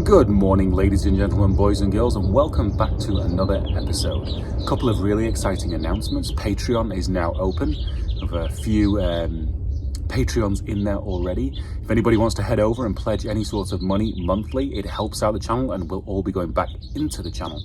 Good morning, ladies and gentlemen, boys and girls, and welcome back to another episode. A couple of really exciting announcements. Patreon is now open. We have a few Patreons in there already. If anybody wants to head over and pledge any sort of money monthly, it helps out the channel and will all be going back into the channel.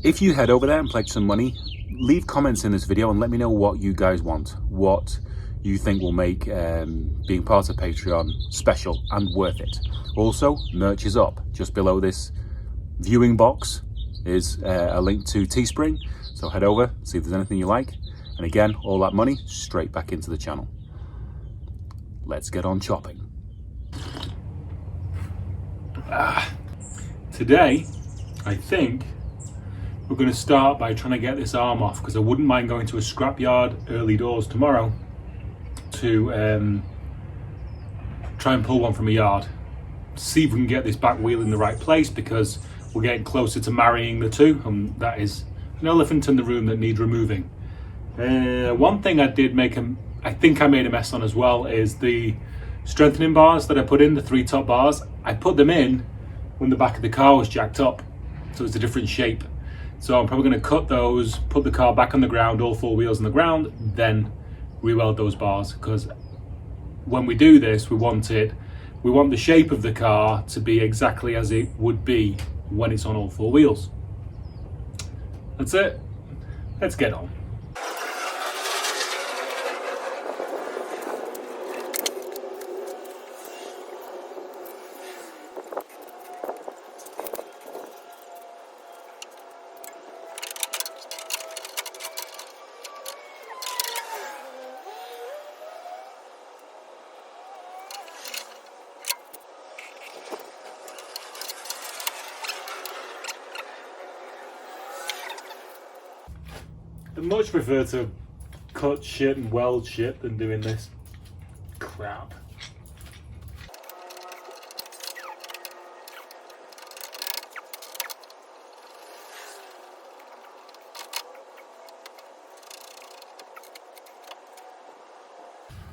If you head over there and pledge some money, leave comments in this video and let me know what you guys want, what you think will make being part of Patreon special and worth it. Also, merch is up. Just below this viewing box is a link to Teespring, so head over, see if there's anything you like, and again, all that money straight back into the channel. Let's get on chopping. Today, I think we're going to start by trying to get this arm off, because I wouldn't mind going to a scrapyard early doors tomorrow to try and pull one from a yard. See if we can get this back wheel in the right place, because we're getting closer to marrying the two, and that is an elephant in the room that needs removing. One thing I did I think I made a mess on as well, is the strengthening bars that I put in, the 3 top bars. I put them in when the back of the car was jacked up, so it's a different shape. So I'm probably going to cut those, put the car back on the ground, all 4 wheels on the ground, then re-weld those bars, because when we do this, we want the shape of the car to be exactly as it would be when it's on all 4 wheels. That's it. Let's get on. I much prefer to cut shit and weld shit than doing this crap.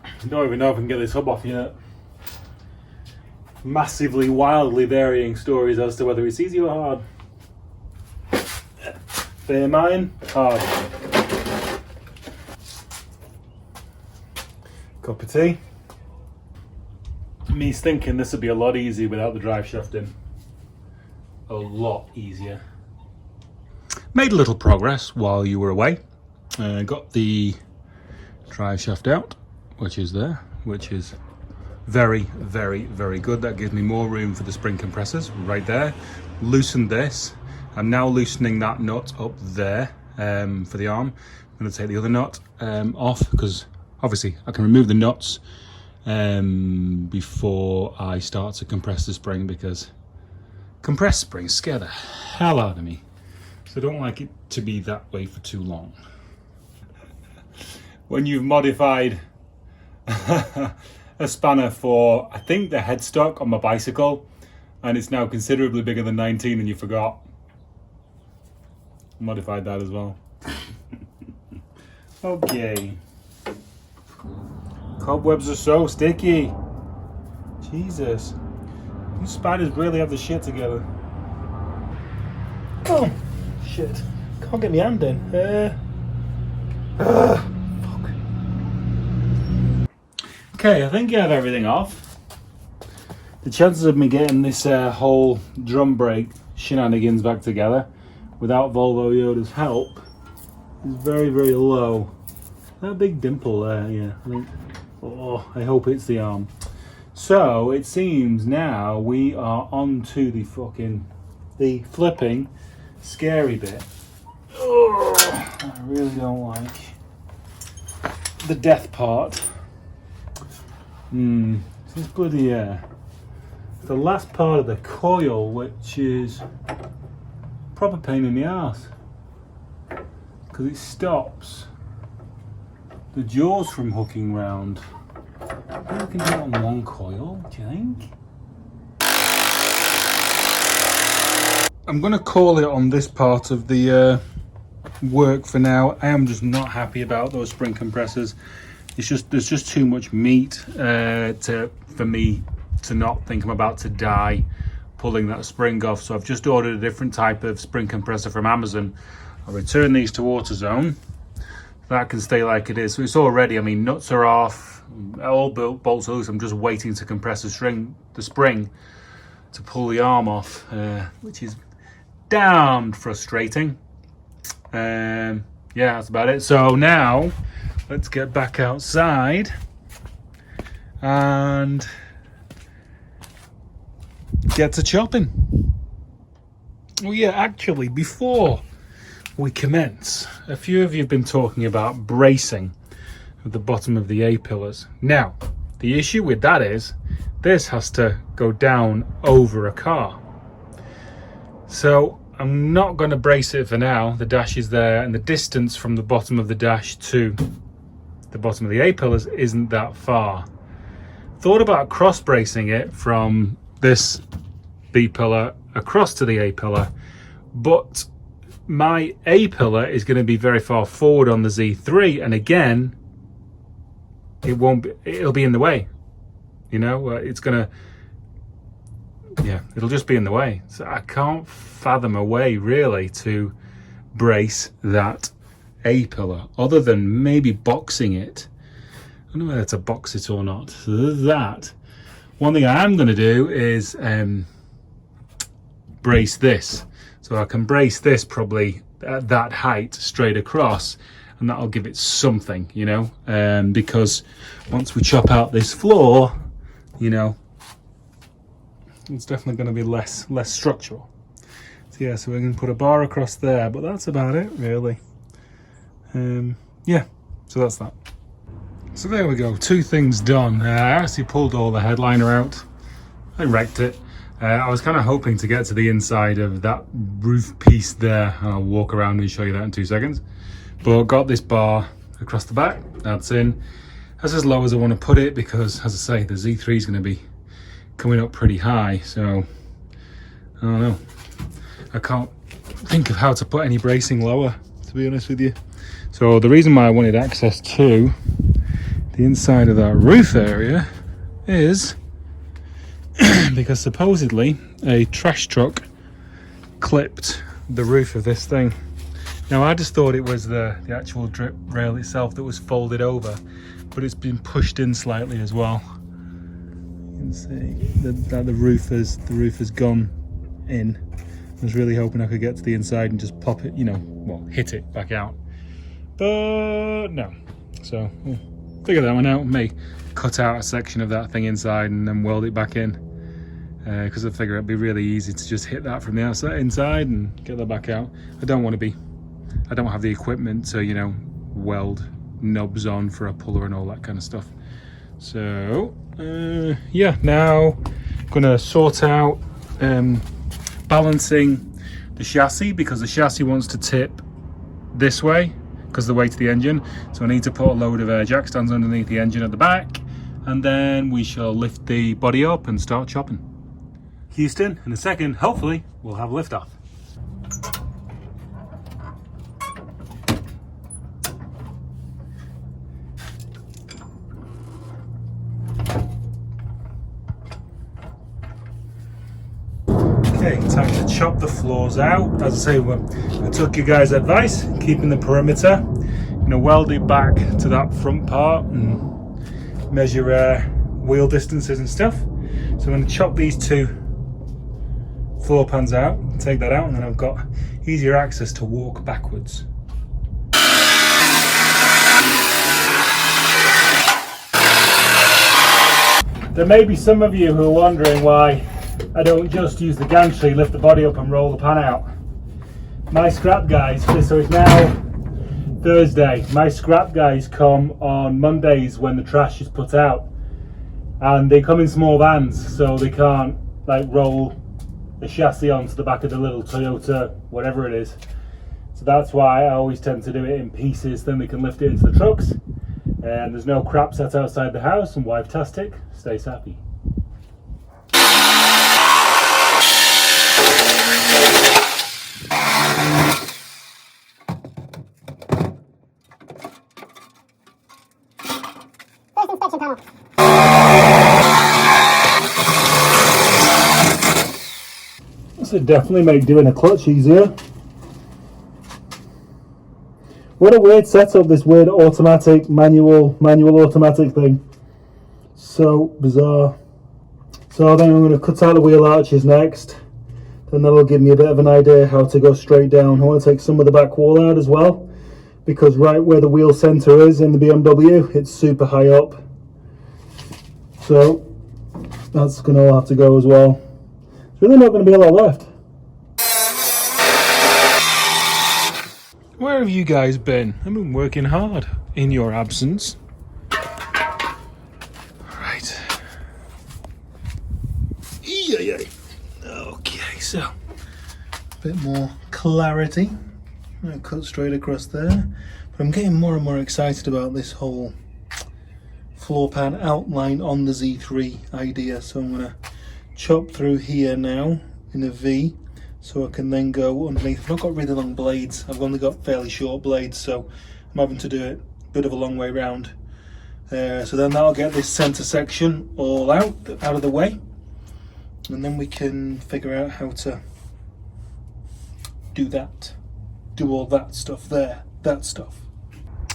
I don't even know if I can get this hub off yet. Massively, wildly varying stories as to whether it's easy or hard. Bear mine, hard. Cup of tea. Me's thinking this would be a lot easier without the drive shaft in. A lot easier. Made a little progress while you were away. Got the drive shaft out, which is there, which is very, very, very good. That gives me more room for the spring compressors right there. Loosened this. I'm now loosening that nut up there for the arm. I'm going to take the other nut off, because obviously I can remove the nuts before I start to compress the spring, because compressed springs scare the hell out of me. So I don't like it to be that way for too long. When you've modified a spanner for, I think, the headstock on my bicycle, and it's now considerably bigger than 19 and you forgot, modified that as well. Okay. Cobwebs are so sticky. Jesus. These spiders really have the shit together. Oh, shit. Can't get my hand in. Fuck. Okay, I think I have everything off. The chances of me getting this whole drum brake shenanigans back together without Volvo Yoda's help is very, very low. That big dimple there, yeah. I think, oh, I hope it's the arm. So it seems now we are on to the flipping scary bit. Oh, I really don't like the death part. This bloody the last part of the coil, which is proper pain in the ass, because it stops the jaws from hooking round. Maybe we can do it on one coil, do you think? I'm going to call it on this part of the work for now. I am just not happy about those spring compressors. There's just too much meat for me to not think I'm about to die pulling that spring off. So I've just ordered a different type of spring compressor from Amazon. I'll return these to AutoZone. That can stay like it is. So it's all ready. I mean, nuts are off, all bolts are loose. I'm just waiting to compress the spring to pull the arm off, which is damned frustrating. Yeah, that's about it. So now let's get back outside and get to chopping. Oh yeah, actually, before we commence, a few of you have been talking about bracing at the bottom of the A-pillars. Now, the issue with that is this has to go down over a car. So I'm not going to brace it for now. The dash is there, and the distance from the bottom of the dash to the bottom of the A-pillars isn't that far. Thought about cross bracing it from this B-pillar across to the A-pillar, but my A-pillar is going to be very far forward on the Z3, and again, it'll be in the way. You know, it'll just be in the way. So I can't fathom a way really to brace that A-pillar other than maybe boxing it. I don't know whether to box it or not. So there's that. One thing I am going to do is brace this. So I can brace this probably at that height straight across, and that'll give it something, you know, because once we chop out this floor, you know, it's definitely going to be less structural. So yeah, so we can put a bar across there, but that's about it really. Yeah, so that's that. So there we go, 2 things done. I actually pulled all the headliner out. I wrecked it. I was kind of hoping to get to the inside of that roof piece there. I'll walk around and show you that in 2 seconds. But got this bar across the back, that's in. That's as low as I want to put it because, as I say, the Z3 is going to be coming up pretty high. So, I don't know. I can't think of how to put any bracing lower, to be honest with you. So the reason why I wanted access to the inside of that roof area is because supposedly a trash truck clipped the roof of this thing. Now I just thought it was the actual drip rail itself that was folded over, but it's been pushed in slightly as well. You can see that the roof has gone in. I was really hoping I could get to the inside and just pop it, you know, well, hit it back out, but no. So we'll figure that one out. May cut out a section of that thing inside and then weld it back in. Because I figure it'd be really easy to just hit that from the outside inside and get that back out. I don't have the equipment to, you know, weld knobs on for a puller and all that kind of stuff. So yeah, now I'm gonna sort out balancing the chassis, because the chassis wants to tip this way because of the weight of the engine. So I need to put a load of jack stands underneath the engine at the back, and then we shall lift the body up and start chopping. Houston, in a second, hopefully, we'll have liftoff. Okay, time to chop the floors out. As I say, I took you guys' advice, keeping the perimeter. I'm going to weld it back to that front part and measure wheel distances and stuff. So I'm going to chop these 2 floor pans out, take that out, and then I've got easier access to walk backwards. There may be some of you who are wondering why I don't just use the gantry, lift the body up and roll the pan out. My scrap guys, so it's now Thursday, my scrap guys come on Mondays when the trash is put out, and they come in small vans, so they can't like roll the chassis onto the back of the little Toyota, whatever it is. So that's why I always tend to do it in pieces, then we can lift it into the trucks. And there's no crap set outside the house, and wife-tastic stays happy. First inspection panel. clamps, it definitely make doing a clutch easier. What a weird setup, this weird automatic, manual automatic thing. So bizarre. So I think I'm going to cut out the wheel arches next. Then that'll give me a bit of an idea how to go straight down. I want to take some of the back wall out as well, because right where the wheel center is in the BMW, it's super high up. So that's going to all have to go as well. There's really not going to be a lot left. Where have you guys been? I've been working hard in your absence. Right. Okay, so a bit more clarity. I'm going to cut straight across there. But I'm getting more and more excited about this whole floor pan outline on the Z3 idea. So I'm going to chop through here now in a V, so I can then go underneath. I've not got really long blades, I've only got fairly short blades, so I'm having to do it a bit of a long way round. So then that'll get this center section all out of the way, and then we can figure out how to do all that stuff there, that stuff.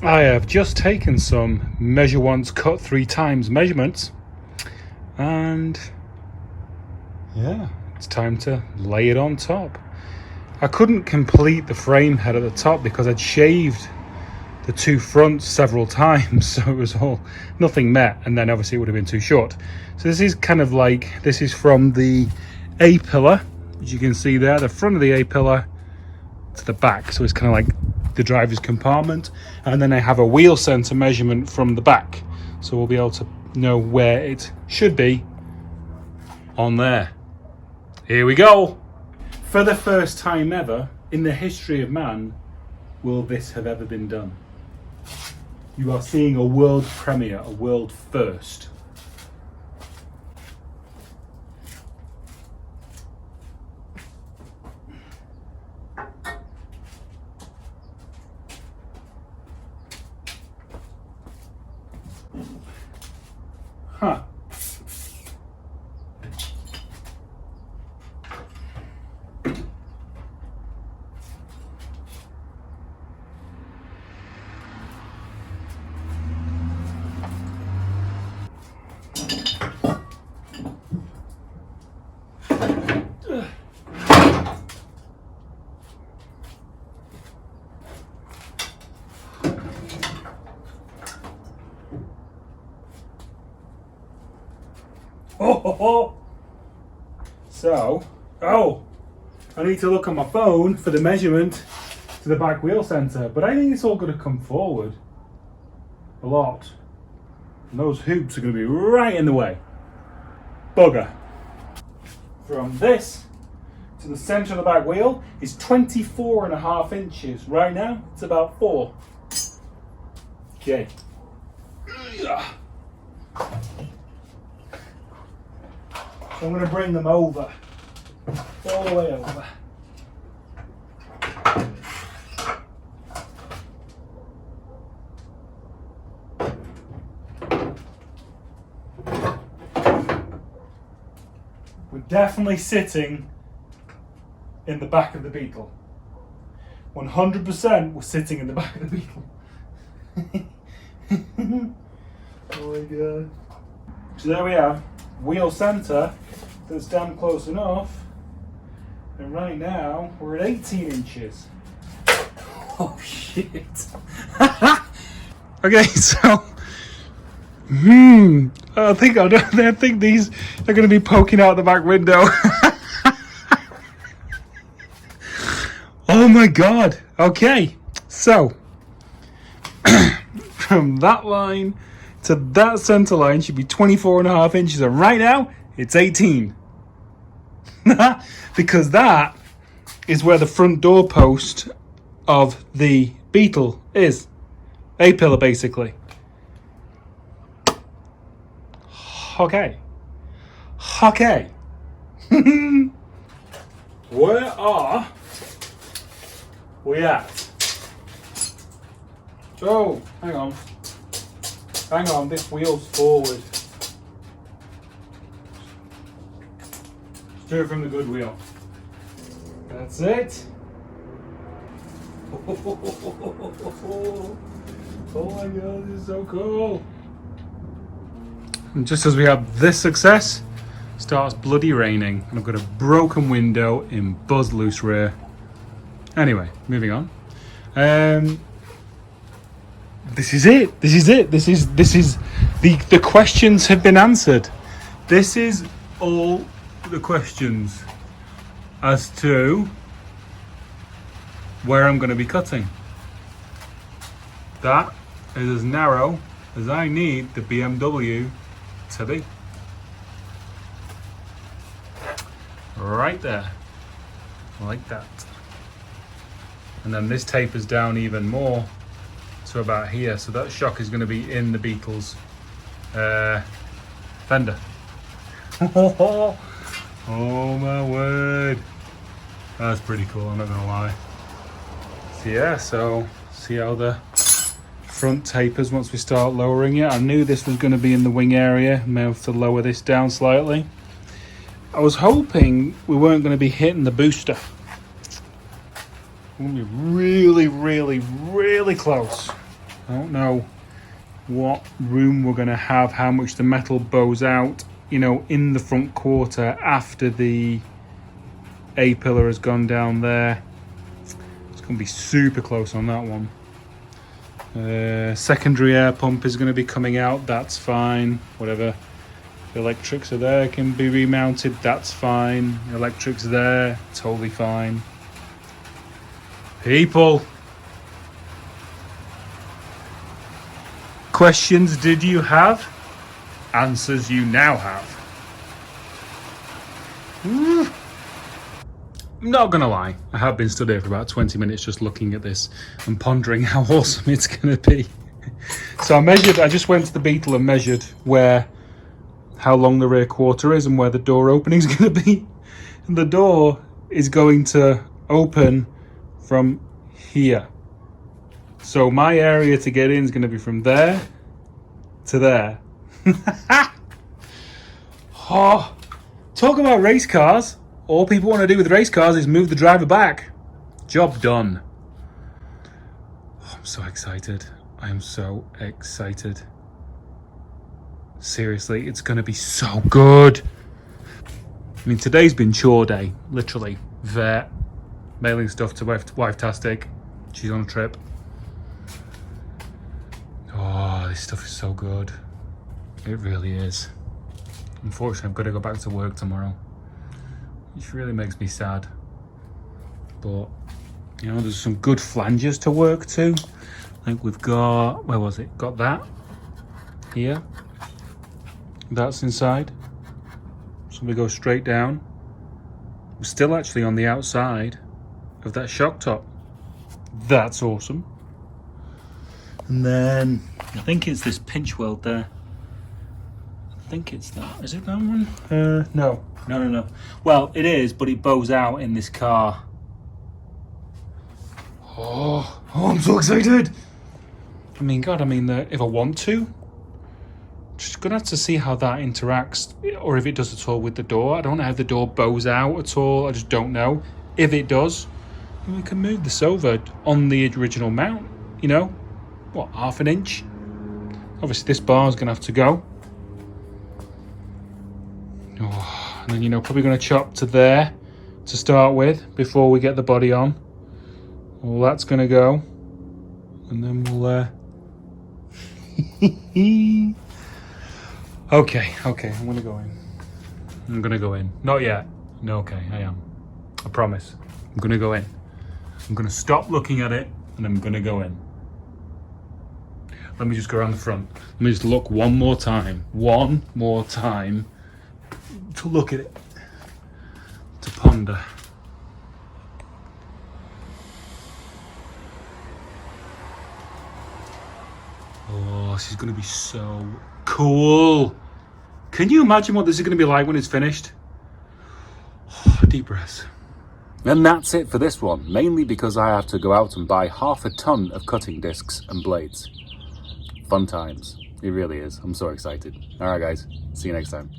I have just taken some measure once, cut three times measurements, and yeah, it's time to lay it on top. I couldn't complete the frame head at the top because I'd shaved the two fronts several times, so it was all, nothing met, and then obviously it would have been too short. So this is kind of like, this is from the A-pillar, as you can see there, the front of the A-pillar to the back, so it's kind of like the driver's compartment, and then I have a wheel center measurement from the back, so we'll be able to know where it should be on there. Here we go. For the first time ever in the history of man will this have ever been done. You are seeing a world premiere, a world first. Huh. So, I need to look on my phone for the measurement to the back wheel center, but I think it's all going to come forward a lot. And those hoops are going to be right in the way. Bugger. From this to the center of the back wheel is 24.5 inches. Right now, it's about 4. Okay. I'm going to bring them over, all the way over. We're definitely sitting in the back of the Beetle. 100% we're sitting in the back of the Beetle. Oh my god. So there we have wheel center. That's damn close enough, and right now we're at 18 inches. Oh shit. Okay, so I think these are going to be poking out the back window. Oh my god. Okay, so from that line to that center line should be 24.5 inches, and right now it's 18. Because that is where the front door post of the Beetle is. A-pillar, basically. Okay. Okay. Where are we at? Oh, hang on. Hang on, this wheel's forward. Do it from the good wheel. That's it. Oh my god, this is so cool. And just as we have this success, it starts bloody raining. And I've got a broken window in buzz loose rear. Anyway, moving on. This is it. This is it. This is the questions have been answered. This is all the questions as to where I'm going to be cutting. That is as narrow as I need the BMW to be. Right there, like that. And then this tapers down even more to about here, so that shock is going to be in the Beetle's fender. Oh my word, that's pretty cool, I'm not gonna lie. So yeah, so see how the front tapers once we start lowering it. I knew this was going to be in the wing area. May have to lower this down slightly. I was hoping we weren't going to be hitting the booster. We're going to be really, really, really close. I don't know what room we're going to have, how much the metal bows out, you know, in the front quarter after the A-pillar has gone down there. It's going to be super close on that one. Secondary air pump is going to be coming out, that's fine. Whatever, the electrics are there, can be remounted, that's fine. The electrics there, totally fine. People, questions did you have? Answers you now have. Woo. I'm not gonna lie, I have been stood here for about 20 minutes just looking at this and pondering how awesome it's gonna be. So I just went to the Beetle and measured how long the rear quarter is and where the door opening is gonna be. And the door is going to open from here. So my area to get in is gonna be from there to there. Oh, talk about race cars. All people want to do with race cars is move the driver back. Job done. Oh, I'm so excited. I am so excited. Seriously, it's going to be so good. I mean, today's been chore day, literally. Vet, mailing stuff to Wife-tastic. She's on a trip. Oh, this stuff is so good. It really is. Unfortunately, I've got to go back to work tomorrow, which really makes me sad. But, you know, there's some good flanges to work to. I think we've got, where was it? Got that here. That's inside. So we go straight down. We're still actually on the outside of that shock top. That's awesome. And then, I think it's this pinch weld there. I think it's that. Is it that one? No. No. Well, it is, but it bows out in this car. Oh, I'm so excited. I mean, God, if I want to, just gonna have to see how that interacts, or if it does at all with the door. I don't know if the door bows out at all. I just don't know. If it does, then we can move this over on the original mount, you know? What, half an inch? Obviously, this bar is gonna have to go. Oh, and then, you know, probably going to chop to there to start with before we get the body on. Well, that's going to go. And then we'll... Okay, I'm going to go in. I'm going to go in. Not yet. No, okay, I am. I promise. I'm going to go in. I'm going to stop looking at it and I'm going to go in. Let me just go around the front. Let me just look one more time. One more time. To look at it, to ponder. Oh, this is going to be so cool. Can you imagine what this is going to be like when it's finished? Oh, deep breaths. And that's it for this one, mainly because I have to go out and buy half a ton of cutting discs and blades. Fun times. It really is. I'm so excited. Alright guys, see you next time.